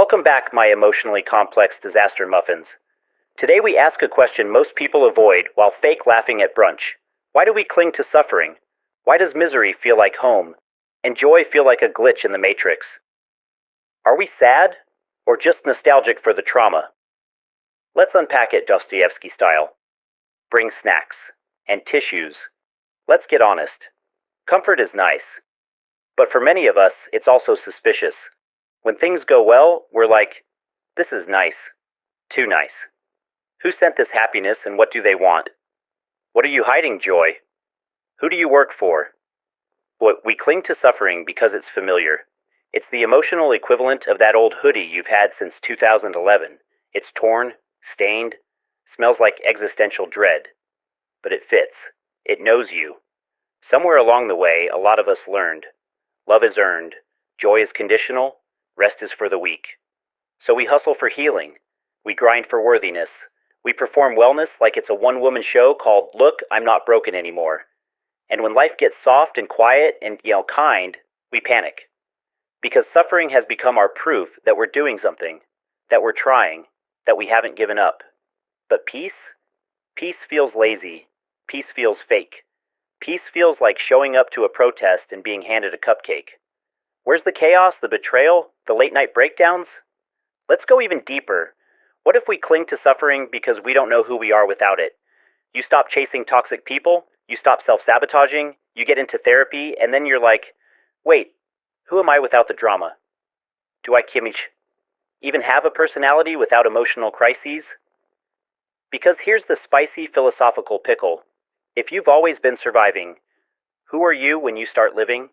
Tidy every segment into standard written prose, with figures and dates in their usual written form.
Welcome back, my emotionally complex disaster muffins. Today we ask a question most people avoid while fake laughing at brunch. Why do we cling to suffering? Why does misery feel like home? And joy feel like a glitch in the matrix? Are we sad? Or just nostalgic for the trauma? Let's unpack it Dostoevsky style. Bring snacks. And tissues. Let's get honest. Comfort is nice. But for many of us, it's also suspicious. When things go well, we're like, this is nice. Too nice. Who sent this happiness and what do they want? What are you hiding, joy? Who do you work for? We cling to suffering because it's familiar. It's the emotional equivalent of that old hoodie you've had since 2011. It's torn, stained, smells like existential dread. But it fits. It knows you. Somewhere along the way, a lot of us learned. Love is earned. Joy is conditional. Rest is for the weak. So we hustle for healing. We grind for worthiness. We perform wellness like it's a one-woman show called Look, I'm Not Broken Anymore. And when life gets soft and quiet and, kind, we panic. Because suffering has become our proof that we're doing something, that we're trying, that we haven't given up. But peace? Peace feels lazy. Peace feels fake. Peace feels like showing up to a protest and being handed a cupcake. Where's the chaos, the betrayal, the late-night breakdowns? Let's go even deeper. What if we cling to suffering because we don't know who we are without it? You stop chasing toxic people, you stop self-sabotaging, you get into therapy, and then you're like, wait, who am I without the drama? Do I even have a personality without emotional crises? Because here's the spicy philosophical pickle. If you've always been surviving, who are you when you start living?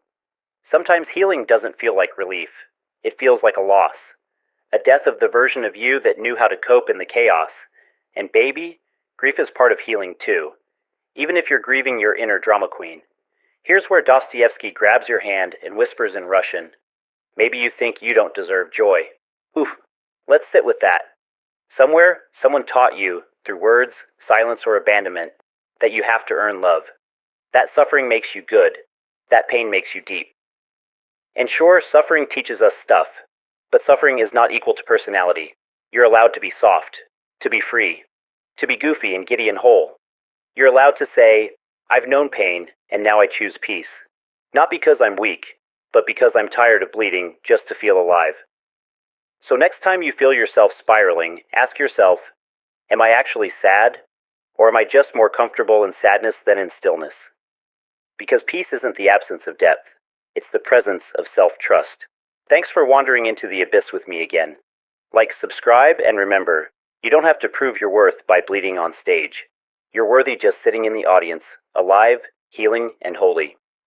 Sometimes healing doesn't feel like relief. It feels like a loss. A death of the version of you that knew how to cope in the chaos. And baby, grief is part of healing too. Even if you're grieving your inner drama queen. Here's where Dostoevsky grabs your hand and whispers in Russian. Maybe you think you don't deserve joy. Oof, let's sit with that. Somewhere, someone taught you, through words, silence, or abandonment, that you have to earn love. That suffering makes you good. That pain makes you deep. And sure, suffering teaches us stuff, but suffering is not equal to personality. You're allowed to be soft, to be free, to be goofy and giddy and whole. You're allowed to say, I've known pain, and now I choose peace. Not because I'm weak, but because I'm tired of bleeding just to feel alive. So next time you feel yourself spiraling, ask yourself, am I actually sad? Or am I just more comfortable in sadness than in stillness? Because peace isn't the absence of depth. It's the presence of self-trust. Thanks for wandering into the abyss with me again. Like, subscribe, and remember, you don't have to prove your worth by bleeding on stage. You're worthy just sitting in the audience, alive, healing, and holy.